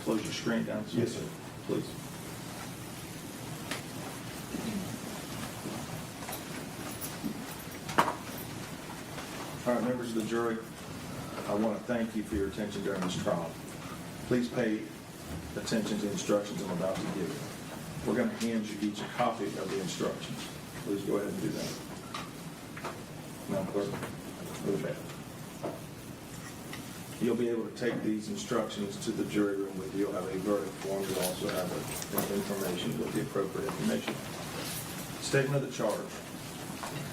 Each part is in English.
close your screen down? Yes, sir. Please. All right, members of the jury, I want to thank you for your attention during this trial. Please pay attention to the instructions I'm about to give you. We're going to hand you each a copy of the instructions. Please go ahead and do that. Madam Clerk, move that. You'll be able to take these instructions to the jury room with you. You'll have a verdict form. You'll also have information with the appropriate information. Statement of the charge.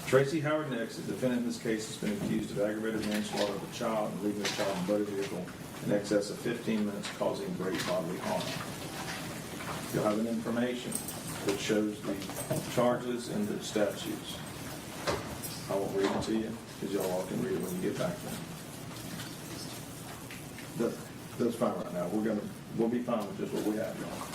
Tracy Howard Nicks, the defendant in this case, has been accused of aggravated manslaughter of a child and leaving a child in a motor vehicle in excess of 15 minutes, causing great bodily harm. You'll have an information that shows the charges and the statutes. I won't read it to you because y'all all can read it when you get back there. That's fine right now. We'll be fine with just what we have, y'all.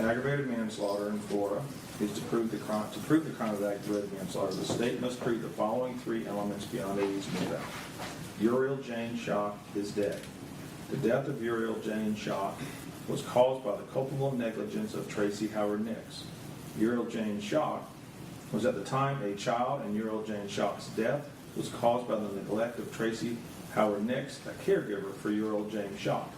Aggravated manslaughter in Florida is to prove the crime of aggravated manslaughter. The state must prove the following three elements beyond a reasonable doubt. Uriel Jane Shock is dead. The death of Uriel Jane Shock was caused by the culpable negligence of Tracy Howard Nicks. Uriel Jane Shock was at the time a child, and Uriel Jane Shock's death was caused by the neglect of Tracy Howard Nicks, a caregiver for Uriel Jane Shock.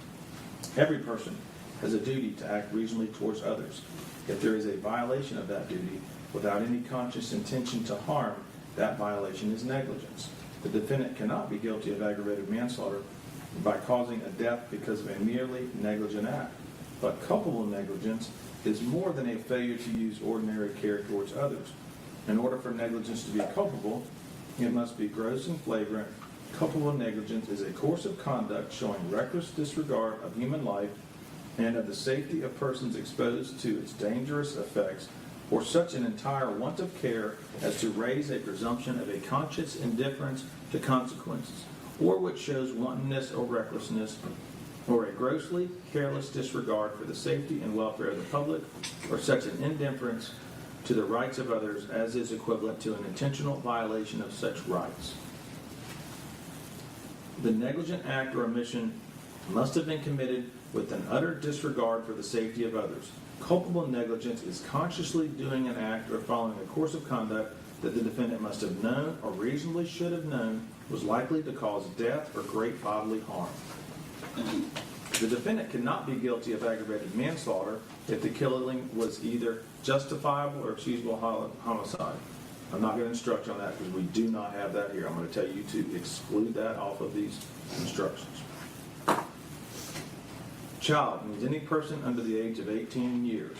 Every person has a duty to act reasonably towards others. If there is a violation of that duty without any conscious intention to harm, that violation is negligence. The defendant cannot be guilty of aggravated manslaughter by causing a death because of a merely negligent act. But culpable negligence is more than a failure to use ordinary care towards others. In order for negligence to be culpable, it must be gross and flagrant. Culpable negligence is a course of conduct showing reckless disregard of human life and of the safety of persons exposed to its dangerous effects, or such an entire want of care as to raise a presumption of a conscious indifference to consequences, or which shows wantonness or recklessness, or a grossly careless disregard for the safety and welfare of the public, or such an indifference to the rights of others as is equivalent to an intentional violation of such rights. The negligent act or omission must have been committed with an utter disregard for the safety of others. Culpable negligence is consciously doing an act or following a course of conduct that the defendant must have known or reasonably should have known was likely to cause death or great bodily harm. The defendant cannot be guilty of aggravated manslaughter if the killing was either justifiable or excusable homicide. I'm not going to instruct you on that because we do not have that here. I'm going to tell you to exclude that off of these instructions. Child means any person under the age of 18 years.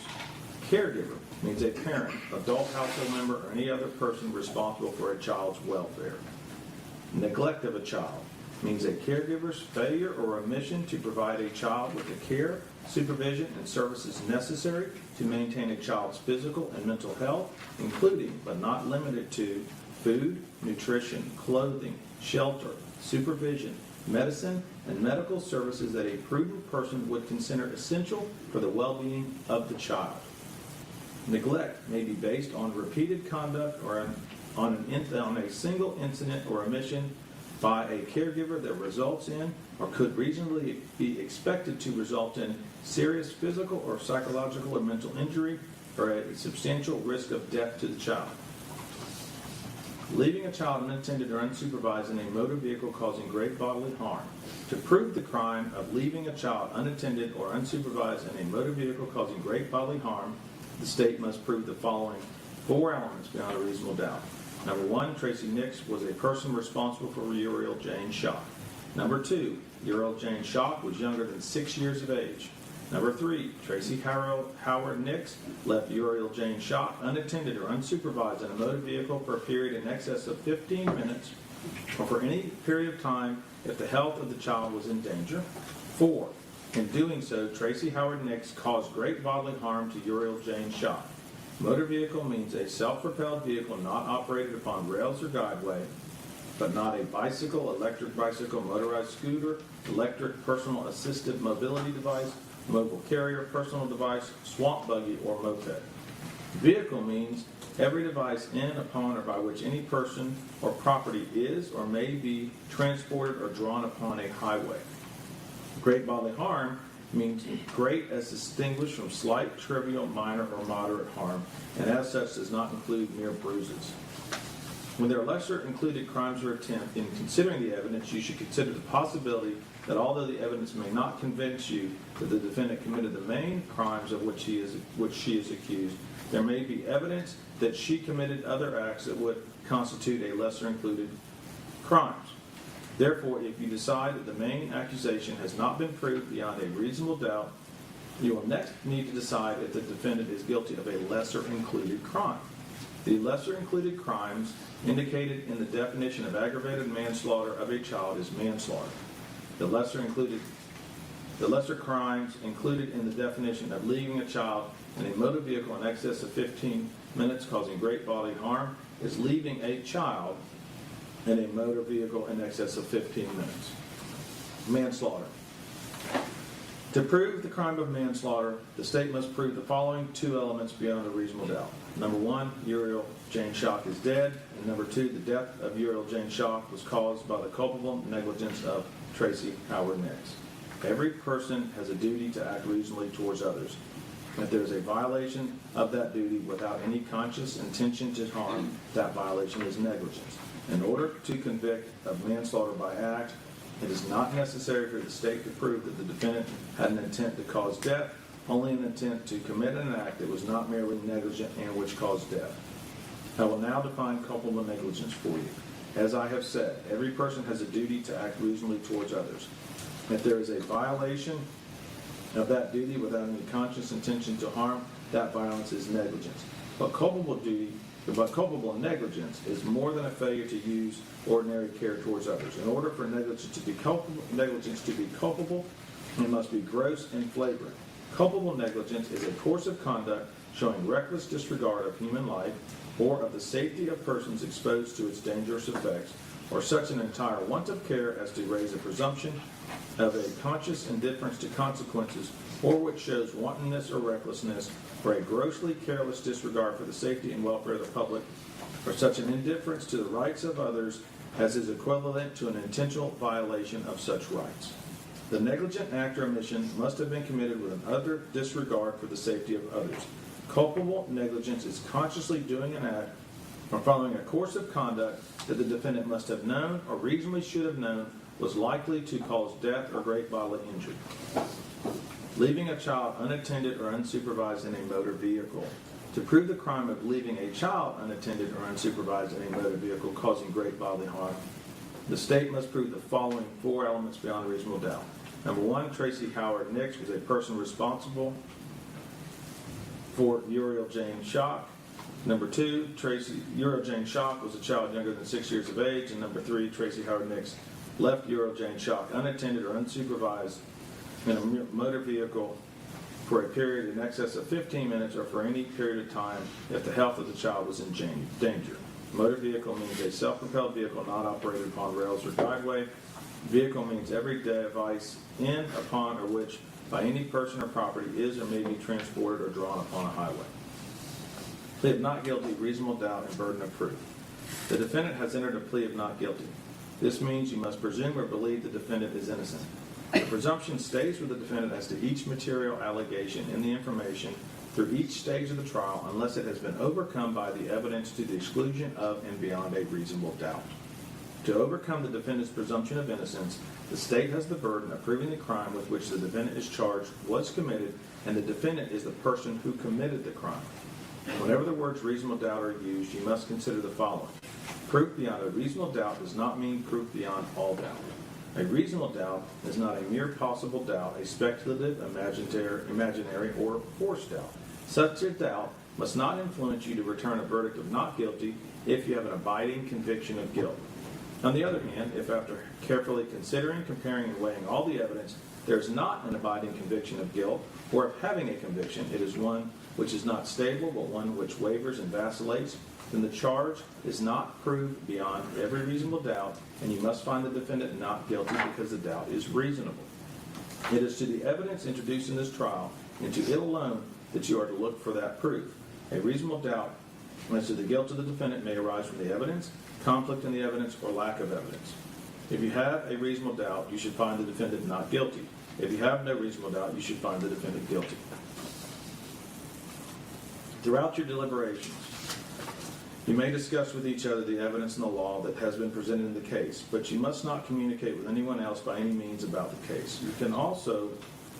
Caregiver means a parent, adult household member, or any other person responsible for a child's welfare. Neglect of a child means a caregiver's failure or omission to provide a child with the care, supervision, and services necessary to maintain a child's physical and mental health, including but not limited to food, nutrition, clothing, shelter, supervision, medicine, and medical services that a prudent person would consider essential for the well-being of the child. Neglect may be based on repeated conduct or on a single incident or omission by a caregiver that results in or could reasonably be expected to result in serious physical or psychological or mental injury or a substantial risk of death to the child. Leaving a child unattended or unsupervised in a motor vehicle causing great bodily harm. To prove the crime of leaving a child unattended or unsupervised in a motor vehicle causing great bodily harm, the state must prove the following four elements beyond a reasonable doubt. Number one, Tracy Nicks was a person responsible for Uriel Jane Shock. Number two, Uriel Jane Shock was younger than 6 years of age. Number three, Tracy Howard Nicks left Uriel Jane Shock unattended or unsupervised in a motor vehicle for a period in excess of 15 minutes or for any period of time if the health of the child was in danger. 4. In doing so, Tracy Howard Nicks caused great bodily harm to Uriel Jane Shock. Motor vehicle means a self-propelled vehicle not operated upon rails or guideway, but not a bicycle, electric bicycle, motorized scooter, electric personal assistive mobility device, mobile carrier, personal device, swamp buggy, or moped. Vehicle means every device in, upon, or by which any person or property is or may be transported or drawn upon a highway. Great bodily harm means great as distinguished from slight, trivial, minor, or moderate harm, and as such does not include mere bruises. When there are lesser included crimes or attempt, in considering the evidence, you should consider the possibility that although the evidence may not convince you that the defendant committed the main crimes of which she is accused, there may be evidence that she committed other acts that would constitute a lesser included crimes. Therefore, if you decide that the main accusation has not been proved beyond a reasonable doubt, you will next need to decide if the defendant is guilty of a lesser included crime. The lesser included crimes indicated in the definition of aggravated manslaughter of a child is manslaughter. The lesser crimes included in the definition of leaving a child in a motor vehicle in excess of 15 minutes causing great bodily harm is leaving a child in a motor vehicle in excess of 15 minutes. Manslaughter. To prove the crime of manslaughter, the state must prove the following two elements beyond a reasonable doubt. Number one, Uriel Jane Shock is dead. And number two, the death of Uriel Jane Shock was caused by the culpable negligence of Tracy Howard Nicks. Every person has a duty to act reasonably towards others. If there is a violation of that duty without any conscious intention to harm, that violation is negligence. In order to convict of manslaughter by act, it is not necessary for the state to prove that the defendant had an intent to cause death, only an intent to commit an act that was not merely negligent and which caused death. I will now define culpable negligence for you. As I have said, every person has a duty to act reasonably towards others. If there is a violation of that duty without any conscious intention to harm, that violence is negligence. But culpable negligence is more than a failure to use ordinary care towards others. In order for negligence to be culpable, it must be gross and flagrant. Culpable negligence is a course of conduct showing reckless disregard of human life or of the safety of persons exposed to its dangerous effects, or such an entire want of care as to raise a presumption of a conscious indifference to consequences, or which shows wantonness or recklessness, or a grossly careless disregard for the safety and welfare of the public, or such an indifference to the rights of others as is equivalent to an intentional violation of such rights. The negligent act or omission must have been committed with an utter disregard for the safety of others. Culpable negligence is consciously doing an act or following a course of conduct that the defendant must have known or reasonably should have known was likely to cause death or great bodily injury. Leaving a child unattended or unsupervised in a motor vehicle. To prove the crime of leaving a child unattended or unsupervised in a motor vehicle causing great bodily harm, the state must prove the following four elements beyond a reasonable doubt. Number one, Tracy Howard Nicks was a person responsible for Uriel Jane Shock. Number two, Uriel Jane Shock was a child younger than 6 years of age. And number three, Tracy Howard Nicks left Uriel Jane Shock unattended or unsupervised in a motor vehicle for a period in excess of 15 minutes or for any period of time if the health of the child was in danger. Motor vehicle means a self-propelled vehicle not operated upon rails or driveway. Vehicle means every device in, upon, or which by any person or property is or may be transported or drawn upon a highway. Plea of not guilty, reasonable doubt, and burden of proof. The defendant has entered a plea of not guilty. This means you must presume or believe the defendant is innocent. The presumption stays with the defendant as to each material allegation in the information through each stage of the trial unless it has been overcome by the evidence to the exclusion of and beyond a reasonable doubt. To overcome the defendant's presumption of innocence, the state has the burden of proving the crime with which the defendant is charged was committed, and the defendant is the person who committed the crime. Whenever the words reasonable doubt are used, you must consider the following. Proof beyond a reasonable doubt does not mean proof beyond all doubt. A reasonable doubt is not a mere possible doubt, a speculative, imaginary, or forced doubt. Such a doubt must not influence you to return a verdict of not guilty if you have an abiding conviction of guilt. On the other hand, if after carefully considering, comparing, and weighing all the evidence, there is not an abiding conviction of guilt, or if having a conviction, it is one which is not stable, but one which wavers and vacillates, then the charge is not proved beyond every reasonable doubt, and you must find the defendant not guilty because the doubt is reasonable. It is to the evidence introduced in this trial, and to it alone, that you are to look for that proof. A reasonable doubt as to the guilt of the defendant may arise from the evidence, conflict in the evidence, or lack of evidence. If you have a reasonable doubt, you should find the defendant not guilty. If you have no reasonable doubt, you should find the defendant guilty. Throughout your deliberations, you may discuss with each other the evidence and the law that has been presented in the case, but you must not communicate with anyone else by any means about the case.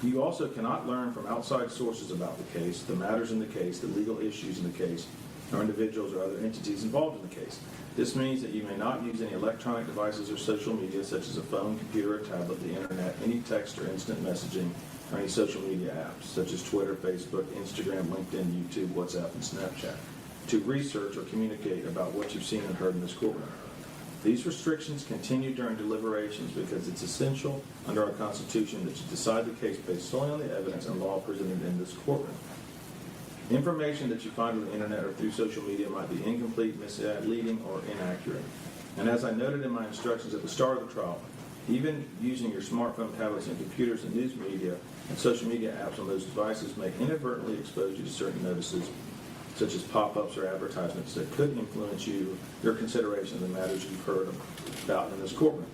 You also cannot learn from outside sources about the case, the matters in the case, the legal issues in the case, or individuals or other entities involved in the case. This means that you may not use any electronic devices or social media such as a phone, computer, or tablet, the internet, any text or instant messaging, or any social media apps such as Twitter, Facebook, Instagram, LinkedIn, YouTube, WhatsApp, and Snapchat to research or communicate about what you've seen and heard in this courtroom. These restrictions continue during deliberations because it's essential under our Constitution that you decide the case based solely on the evidence and law presented in this courtroom. Information that you find on the internet or through social media might be incomplete, misleading, or inaccurate. And as I noted in my instructions at the start of the trial, even using your smartphone, tablets, and computers and news media and social media apps on those devices may inadvertently expose you to certain notices, such as pop-ups or advertisements that could influence your consideration of the matters you've heard about in this courtroom.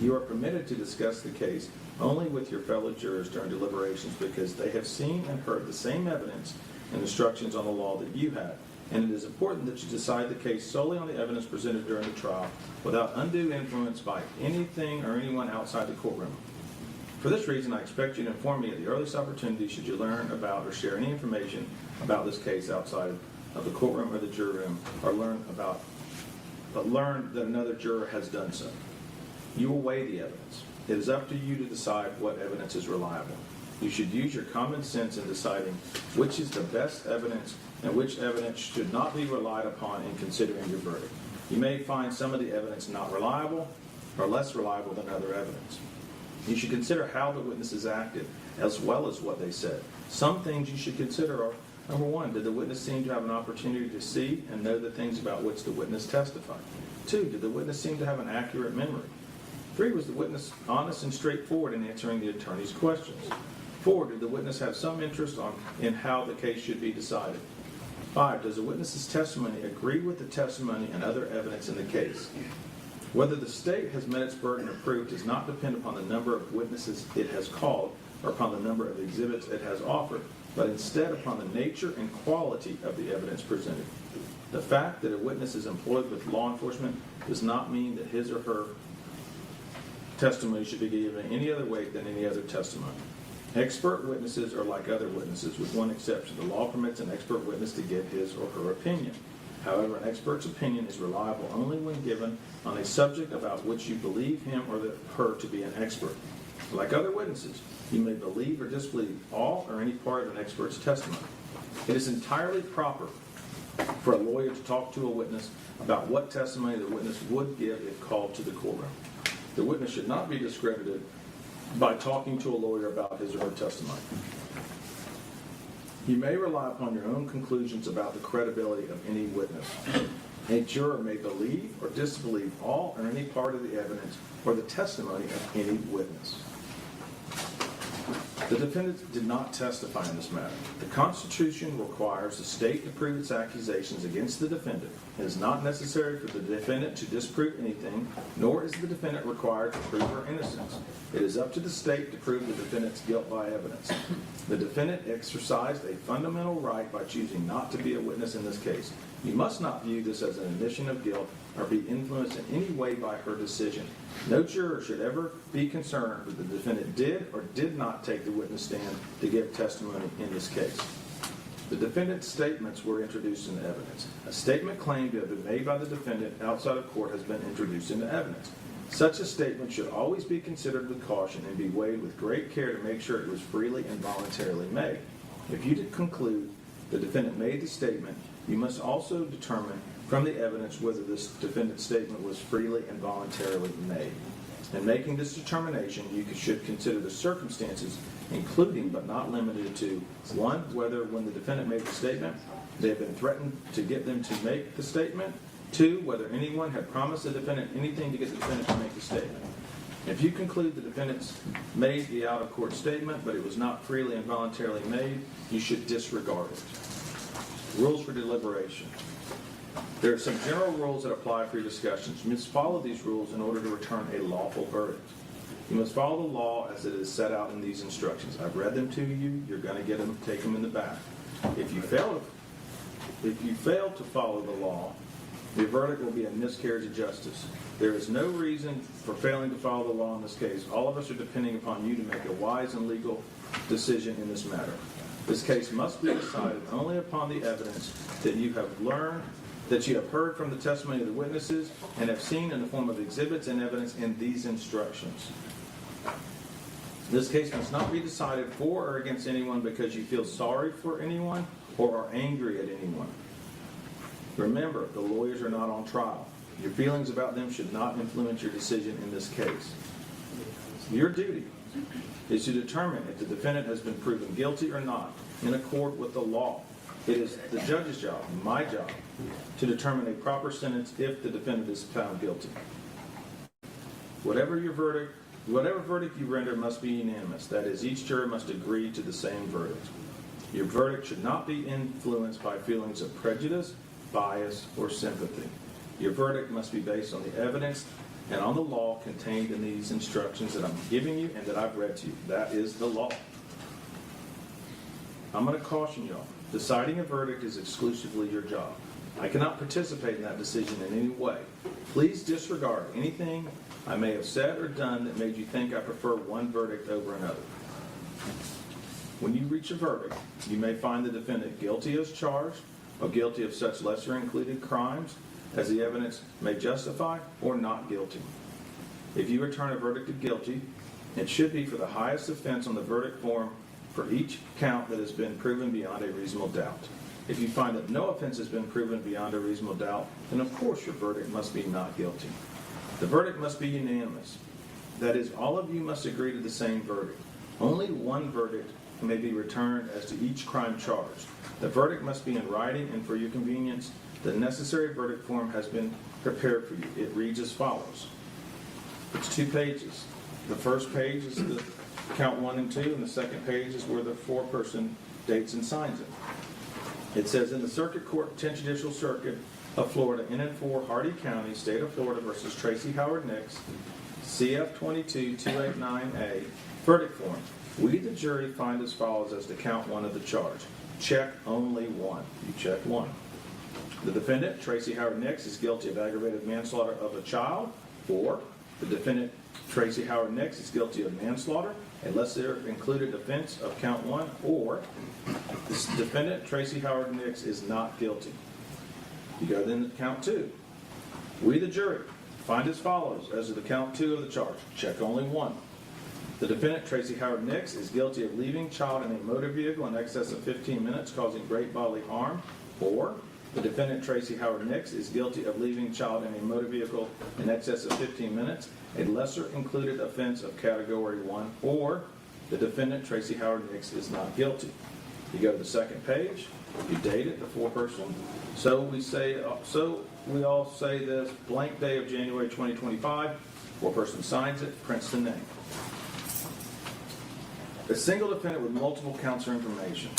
You are permitted to discuss the case only with your fellow jurors during deliberations because they have seen and heard the same evidence and instructions on the law that you have, and it is important that you decide the case solely on the evidence presented during the trial without undue influence by anything or anyone outside the courtroom. For this reason, I expect you to inform me at the earliest opportunity should you learn about or share any information about this case outside of the courtroom or the jury room, or learn that another juror has done so. You will weigh the evidence. It is up to you to decide what evidence is reliable. You should use your common sense in deciding which is the best evidence and which evidence should not be relied upon in considering your verdict. You may find some of the evidence not reliable or less reliable than other evidence. You should consider how the witnesses acted as well as what they said. Some things you should consider are, number one, did the witness seem to have an opportunity to see and know the things about which the witness testified? 2, did the witness seem to have an accurate memory? 3, was the witness honest and straightforward in answering the attorney's questions? 4, did the witness have some interest in how the case should be decided? 5, does the witness's testimony agree with the testimony and other evidence in the case? Whether the state has met its burden of proof does not depend upon the number of witnesses it has called or upon the number of exhibits it has offered, but instead upon the nature and quality of the evidence presented. The fact that a witness is employed with law enforcement does not mean that his or her testimony should be given any other weight than any other testimony. Expert witnesses are like other witnesses, with one exception. The law permits an expert witness to give his or her opinion. However, an expert's opinion is reliable only when given on a subject about which you believe him or her to be an expert. Like other witnesses, you may believe or disbelieve all or any part of an expert's testimony. It is entirely proper for a lawyer to talk to a witness about what testimony the witness would give if called to the courtroom. The witness should not be discredited by talking to a lawyer about his or her testimony. You may rely upon your own conclusions about the credibility of any witness. A juror may believe or disbelieve all or any part of the evidence or the testimony of any witness. The defendant did not testify in this matter. The Constitution requires the state to prove its accusations against the defendant. It is not necessary for the defendant to disprove anything, nor is the defendant required to prove her innocence. It is up to the state to prove the defendant's guilt by evidence. The defendant exercised a fundamental right by choosing not to be a witness in this case. You must not view this as an admission of guilt or be influenced in any way by her decision. No juror should ever be concerned that the defendant did or did not take the witness stand to give testimony in this case. The defendant's statements were introduced into evidence. A statement claimed to have been made by the defendant outside of court has been introduced into evidence. Such a statement should always be considered with caution and be weighed with great care to make sure it was freely and voluntarily made. If you conclude the defendant made the statement, you must also determine from the evidence whether this defendant's statement was freely and voluntarily made. In making this determination, you should consider the circumstances, including but not limited to, 1, whether when the defendant made the statement, they had been threatened to get them to make the statement. 2, whether anyone had promised the defendant anything to get the defendant to make the statement. If you conclude the defendant's made the out-of-court statement, but it was not freely and voluntarily made, you should disregard it. Rules for deliberation. There are some general rules that apply for your discussions. You must follow these rules in order to return a lawful verdict. You must follow the law as it is set out in these instructions. I've read them to you. You're going to get them, take them in the back. If you fail to follow the law, your verdict will be a miscarriage of justice. There is no reason for failing to follow the law in this case. All of us are depending upon you to make a wise and legal decision in this matter. This case must be decided only upon the evidence that you have learned, that you have heard from the testimony of the witnesses and have seen in the form of exhibits and evidence in these instructions. This case must not be decided for or against anyone because you feel sorry for anyone or are angry at anyone. Remember, the lawyers are not on trial. Your feelings about them should not influence your decision in this case. Your duty is to determine if the defendant has been proven guilty or not in accord with the law. It is the judge's job, my job, to determine a proper sentence if the defendant is found guilty. Whatever verdict you render must be unanimous. That is, each juror must agree to the same verdict. Your verdict should not be influenced by feelings of prejudice, bias, or sympathy. Your verdict must be based on the evidence and on the law contained in these instructions that I'm giving you and that I've read to you. That is the law. I'm going to caution y'all. Deciding a verdict is exclusively your job. I cannot participate in that decision in any way. Please disregard anything I may have said or done that made you think I prefer one verdict over another. When you reach a verdict, you may find the defendant guilty as charged or guilty of such lesser included crimes as the evidence may justify, or not guilty. If you return a verdict of guilty, it should be for the highest offense on the verdict form for each count that has been proven beyond a reasonable doubt. If you find that no offense has been proven beyond a reasonable doubt, then of course your verdict must be not guilty. The verdict must be unanimous. That is, all of you must agree to the same verdict. Only one verdict may be returned as to each crime charged. The verdict must be in writing, and for your convenience, the necessary verdict form has been prepared for you. It reads as follows. It's 2 pages. The first page is the count 1 and 2, and the second page is where the foreperson dates and signs it. It says, in the Circuit Court, 10th Judicial Circuit of Florida, NN4, Hardy County, State of Florida versus Tracy Howard Nicks, CF 22-289A, verdict form. We, the jury, find as follows as to count 1 of the charge. Check only 1. You check 1. The defendant, Tracy Howard Nicks, is guilty of aggravated manslaughter of a child, or the defendant, Tracy Howard Nicks, is guilty of manslaughter, a lesser included offense of count 1, or the defendant, Tracy Howard Nicks, is not guilty. You go then to count 2. We, the jury, find as follows as to the count 2 of the charge. Check only 1. The defendant, Tracy Howard Nicks, is guilty of leaving child in a motor vehicle in excess of 15 minutes, causing great bodily harm, or the defendant, Tracy Howard Nicks, is guilty of leaving child in a motor vehicle in excess of 15 minutes, a lesser included offense of category 1, or the defendant, Tracy Howard Nicks, is not guilty. You go to the second page, you date it, the foreperson. So we all say this, blank day of January 2025, foreperson signs it, prints the name. A single defendant with multiple counts of information.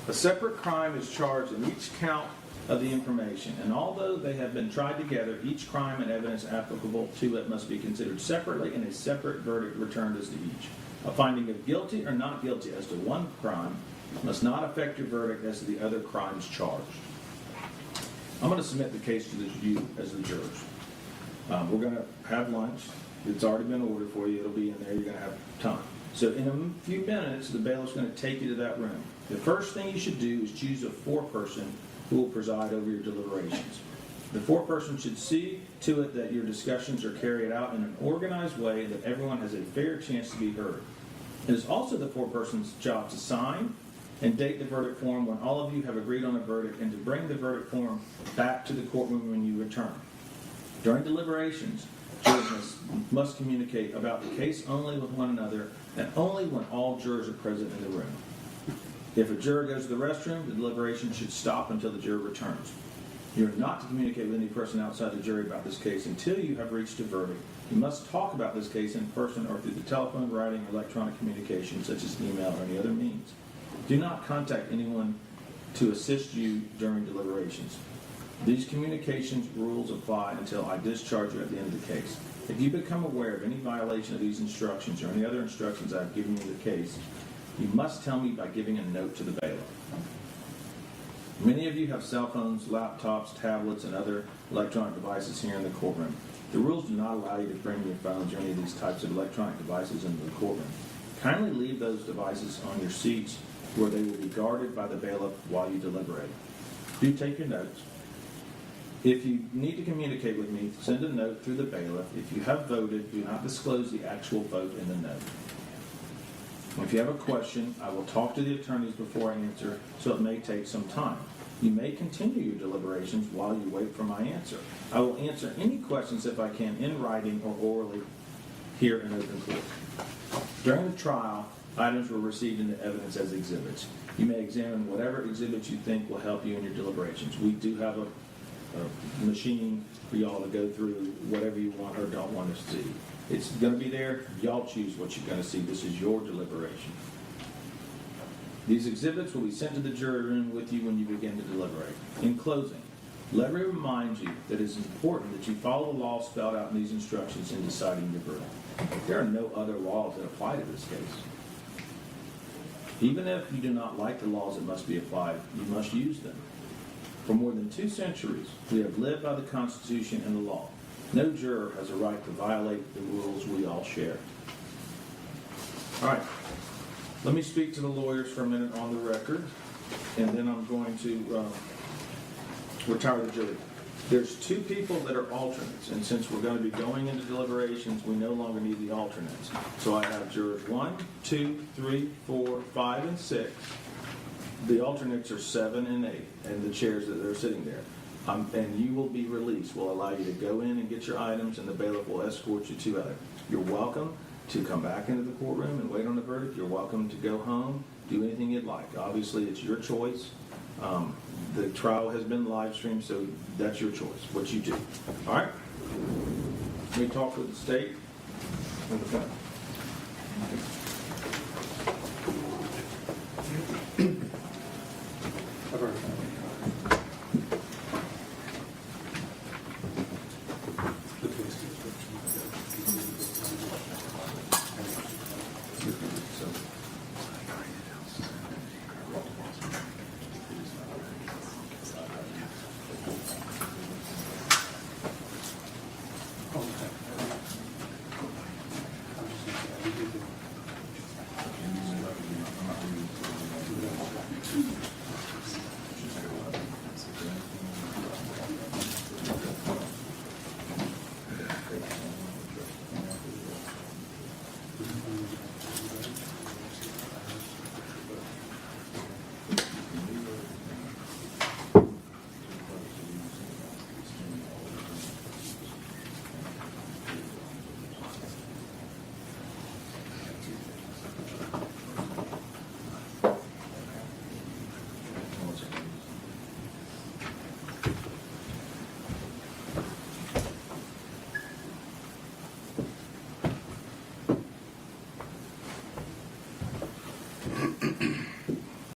A separate crime is charged in each count of the information, and although they have been tried together, each crime and evidence applicable to it must be considered separately and a separate verdict returned as to each. A finding of guilty or not guilty as to one crime must not affect your verdict as to the other crimes charged. I'm going to submit the case to you as the jurors. We're going to have lunch. It's already been ordered for you. It'll be in there. You're going to have time. So in a few minutes, the bailiff's going to take you to that room. The first thing you should do is choose a foreperson who will preside over your deliberations. The foreperson should see to it that your discussions are carried out in an organized way that everyone has a fair chance to be heard. It is also the foreperson's job to sign and date the verdict form when all of you have agreed on a verdict, and to bring the verdict form back to the courtroom when you return. During deliberations, jurors must communicate about the case only with one another, and only when all jurors are present in the room. If a juror goes to the restroom, the deliberation should stop until the juror returns. You are not to communicate with any person outside the jury about this case until you have reached a verdict. You must talk about this case in person or through the telephone, writing, or electronic communication, such as email or any other means. Do not contact anyone to assist you during deliberations. These communications rules apply until I discharge you at the end of the case. If you become aware of any violation of these instructions or any other instructions I've given you in the case, you must tell me by giving a note to the bailiff. Many of you have cell phones, laptops, tablets, and other electronic devices here in the courtroom. The rules do not allow you to bring your phones or any of these types of electronic devices into the courtroom. Kindly leave those devices on your seats where they will be guarded by the bailiff while you deliberate. Do take your notes. If you need to communicate with me, send a note through the bailiff. If you have voted, do not disclose the actual vote in the note. If you have a question, I will talk to the attorneys before I answer, so it may take some time. You may continue your deliberations while you wait for my answer. I will answer any questions if I can in writing or orally here in open court. During the trial, items were received into evidence as exhibits. You may examine whatever exhibits you think will help you in your deliberations. We do have a machine for y'all to go through whatever you want or don't want to see. It's going to be there. Y'all choose what you're going to see. This is your deliberation. These exhibits will be sent to the jury room with you when you begin to deliberate. In closing, let me remind you that it is important that you follow the law spelled out in these instructions in deciding your verdict. There are no other laws that apply to this case. Even if you do not like the laws that must be applied, you must use them. For more than 2 centuries, we have lived by the Constitution and the law. No juror has a right to violate the rules we all share. All right. Let me speak to the lawyers for a minute on the record, and then I'm going to retire the jury. There's 2 people that are alternates, and since we're going to be going into deliberations, we no longer need the alternates. So I have jurors 1, 2, 3, 4, 5, and 6. The alternates are 7 and 8, and the chairs that are sitting there. And you will be released. We'll allow you to go in and get your items, and the bailiff will escort you to it. You're welcome to come back into the courtroom and wait on the verdict. You're welcome to go home, do anything you'd like. Obviously, it's your choice. The trial has been live streamed, so that's your choice, what you do. All right? We talk with the state and the county.